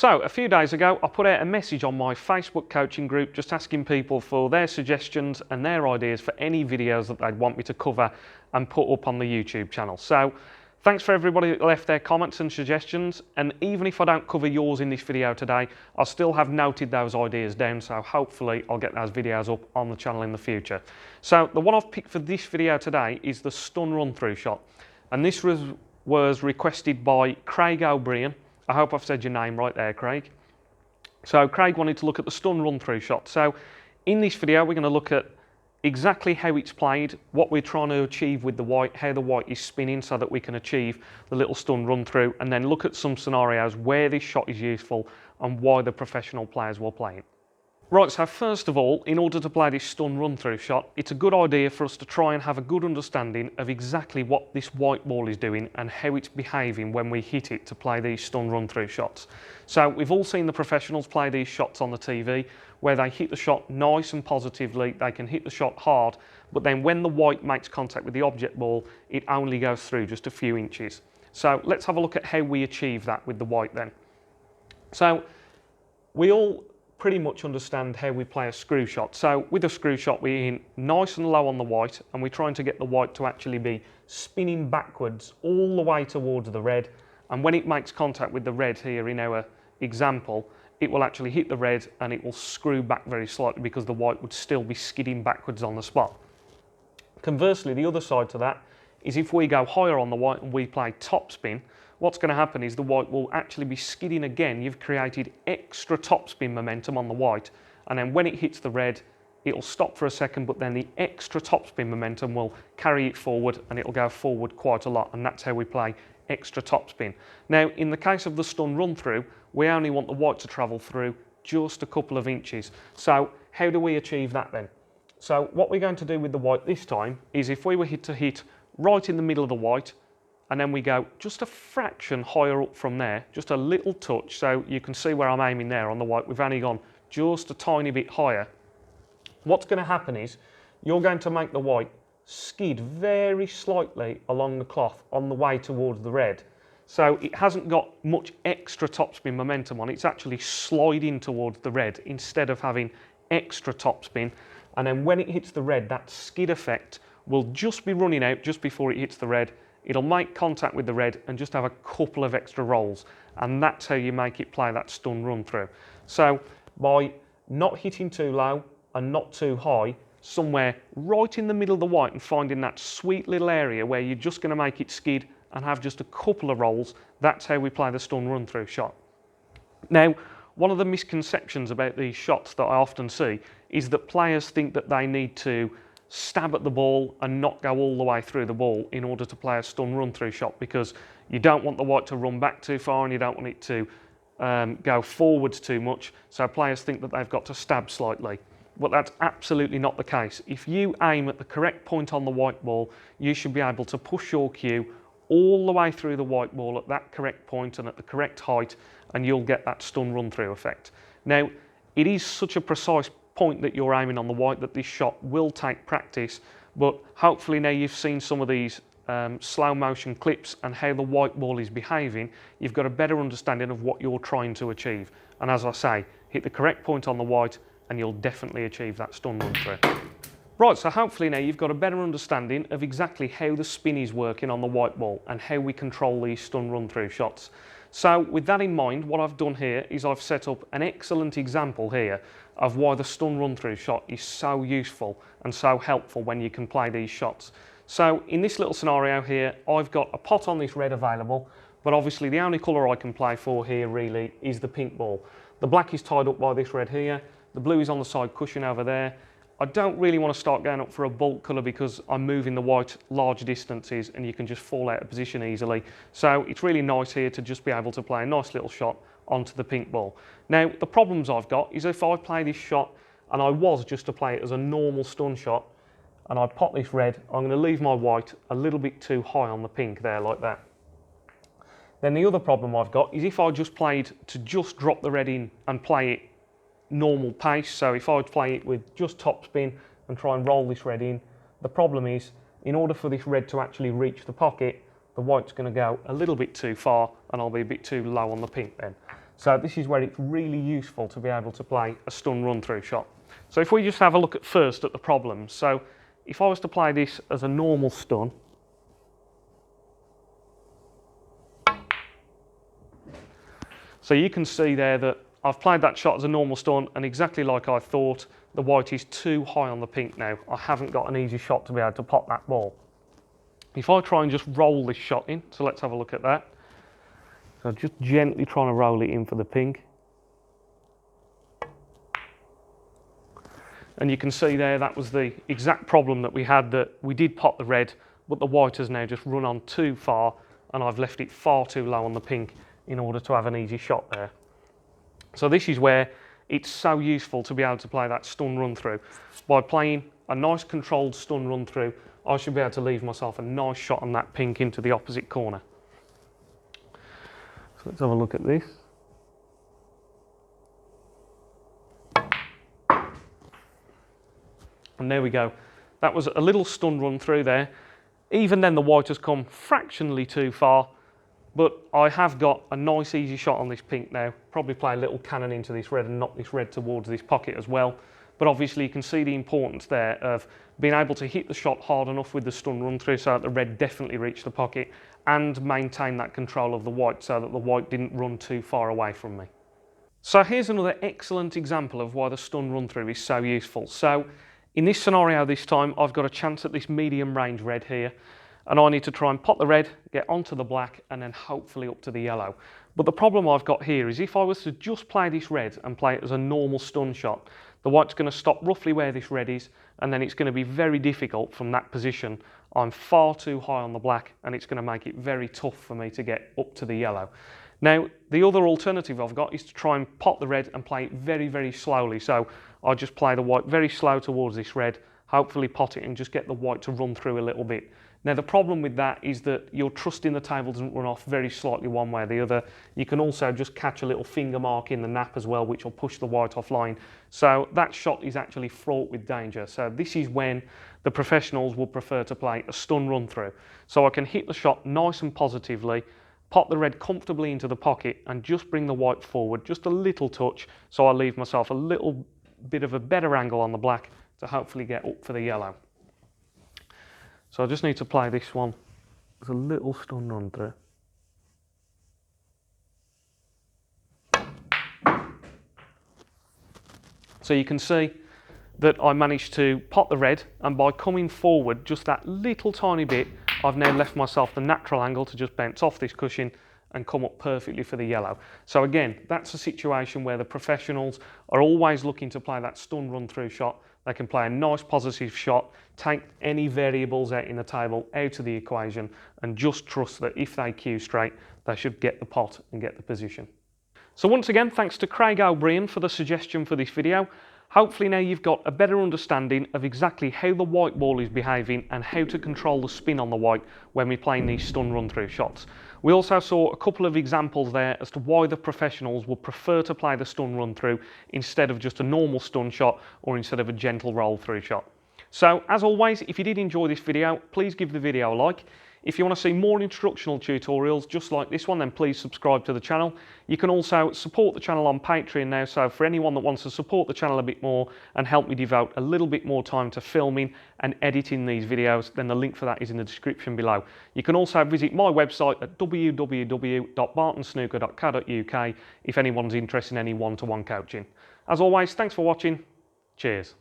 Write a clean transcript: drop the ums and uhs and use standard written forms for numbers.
So a few days ago, I put out a message on my Facebook coaching group just asking people for their suggestions and their ideas for any videos that they'd want me to cover and put up on the YouTube channel. So thanks for everybody that left their comments and suggestions, and even if I don't cover yours in this video today, I still have noted those ideas down, so hopefully I'll get those videos up on the channel in the future. So the one I've picked for this video today is the stun run through shot, and this was requested by Craig O'Brien. I hope I've said your name right there, Craig. So Craig wanted to look at the stun run through shot. So in this video, we're going to look at exactly how it's played, what we're trying to achieve with the white, how the white is spinning so that we can achieve the little stun run through, and then look at some scenarios where this shot is useful and why the professional players will play it. Right, so first of all, in order to play this stun run through shot, it's a good idea for us to try and have a good understanding of exactly what this white ball is doing and how it's behaving when we hit it to play these stun run through shots. So we've all seen the professionals play these shots on the TV where they hit the shot nice and positively, they can hit the shot hard, but then when the white makes contact with the object ball, it only goes through just a few inches. So let's have a look at how we achieve that with the white then. So we all pretty much understand how we play a screw shot. So with a screw shot, we're in nice and low on the white, and we're trying to get the white to actually be spinning backwards all the way towards the red. And when it makes contact with the red here in our example, it will actually hit the red and it will screw back very slightly because the white would still be skidding backwards on the spot. Conversely, the other side to that is if we go higher on the white and we play topspin, what's going to happen is the white will actually be skidding again. You've created extra topspin momentum on the white, and then when it hits the red, it'll stop for a second, but then the extra topspin momentum will carry it forward and it'll go forward quite a lot, and that's how we play extra topspin. Now, in the case of the stun run through, we only want the white to travel through just a couple of inches. So how do we achieve that then? So what we're going to do with the white this time is if we were to hit right in the middle of the white, and then we go just a fraction higher up from there, just a little touch, so you can see where I'm aiming there on the white. We've only gone just a tiny bit higher. What's going to happen is you're going to make the white skid very slightly along the cloth on the way towards the red. So it hasn't got much extra topspin momentum on it. It's actually sliding towards the red instead of having extra topspin. And then when it hits the red, that skid effect will just be running out just before it hits the red. It'll make contact with the red and just have a couple of extra rolls, and that's how you make it play that stun run through. So by not hitting too low and not too high, somewhere right in the middle of the white and finding that sweet little area where you're just going to make it skid and have just a couple of rolls, that's how we play the stun run through shot. Now, one of the misconceptions about these shots that I often see is that players think that they need to stab at the ball and not go all the way through the ball in order to play a stun run through shot, because you don't want the white to run back too far and you don't want it to go forwards too much, so players think that they've got to stab slightly. But that's absolutely not the case. If you aim at the correct point on the white ball, you should be able to push your cue all the way through the white ball at that correct point and at the correct height, and you'll get that stun run through effect. Now, it is such a precise point that you're aiming on the white that this shot will take practice, but hopefully now you've seen some of these slow motion clips and how the white ball is behaving, you've got a better understanding of what you're trying to achieve. And as I say, hit the correct point on the white and you'll definitely achieve that stun run through. Right, so hopefully now you've got a better understanding of exactly how the spin is working on the white ball and how we control these stun run through shots. So with that in mind, what I've done here is I've set up an excellent example here of why the stun run through shot is so useful and so helpful when you can play these shots. So in this little scenario here, I've got a pot on this red available, but obviously the only colour I can play for here really is the pink ball. The black is tied up by this red here, the blue is on the side cushion over there. I don't really want to start going up for a bulk colour because I'm moving the white large distances and you can just fall out of position easily. So it's really nice here to just be able to play a nice little shot onto the pink ball. Now, the problems I've got is if I play this shot and I was just to play it as a normal stun shot and I pot this red, I'm going to leave my white a little bit too high on the pink there like that. Then the other problem I've got is if I just played to just drop the red in and play it normal pace, so if I would play it with just topspin and try and roll this red in, the problem is in order for this red to actually reach the pocket, the white's going to go a little bit too far and I'll be a bit too low on the pink then. So this is where it's really useful to be able to play a stun run through shot. So if we just have a look at first at the problems. So if I was to play this as a normal stun, so you can see there that I've played that shot as a normal stun, and exactly like I thought, the white is too high on the pink now. I haven't got an easy shot to be able to pop that ball. If I try and just roll this shot in, so let's have a look at that. So just gently trying to roll it in for the pink. And you can see there that was the exact problem that we had, that we did pop the red, but the white has now just run on too far, and I've left it far too low on the pink in order to have an easy shot there. So this is where it's so useful to be able to play that stun run through. By playing a nice controlled stun run through, I should be able to leave myself a nice shot on that pink into the opposite corner. So let's have a look at this. And there we go. That was a little stun run through there. Even then the white has come fractionally too far, but I have got a nice easy shot on this pink now. Probably play a little cannon into this red and knock this red towards this pocket as well. But obviously you can see the importance there of being able to hit the shot hard enough with the stun run through so that the red definitely reached the pocket, and maintain that control of the white so that the white didn't run too far away from me. So here's another excellent example of why the stun run through is so useful. So in this scenario this time, I've got a chance at this medium range red here, and I need to try and pop the red, get onto the black, and then hopefully up to the yellow. But the problem I've got here is if I was to just play this red and play it as a normal stun shot, the white's going to stop roughly where this red is, and then it's going to be very difficult from that position. I'm far too high on the black, and it's going to make it very tough for me to get up to the yellow. Now, the other alternative I've got is to try and pop the red and play it very, very slowly. So I just play the white very slow towards this red, hopefully pot it and just get the white to run through a little bit. Now, the problem with that is that you're trusting the table doesn't run off very slightly one way or the other. You can also just catch a little finger mark in the nap as well, which will push the white offline. So that shot is actually fraught with danger. So this is when the professionals will prefer to play a stun run through. So I can hit the shot nice and positively, pop the red comfortably into the pocket, and just bring the white forward just a little touch, so I leave myself a little bit of a better angle on the black to hopefully get up for the yellow. So I just need to play this one as a little stun run through. So you can see that I managed to pop the red, and by coming forward just that little tiny bit, I've now left myself the natural angle to just bounce off this cushion and come up perfectly for the yellow. So again, that's a situation where the professionals are always looking to play that stun run through shot. They can play a nice positive shot, take any variables out in the table out of the equation, and just trust that if they cue straight, they should get the pot and get the position. So once again, thanks to Craig O'Brien for the suggestion for this video. Hopefully now you've got a better understanding of exactly how the white ball is behaving and how to control the spin on the white when we're playing these stun run through shots. We also saw a couple of examples there as to why the professionals would prefer to play the stun run through instead of just a normal stun shot, or instead of a gentle roll through shot. So as always, if you did enjoy this video, please give the video a like. If you want to see more instructional tutorials just like this one, then please subscribe to the channel. You can also support the channel on Patreon now, so for anyone that wants to support the channel a bit more and help me devote a little bit more time to filming and editing these videos, then the link for that is in the description below. You can also visit my website at www.bartonsnooker.co.uk if anyone's interested in any one-to-one coaching. As always, thanks for watching. Cheers.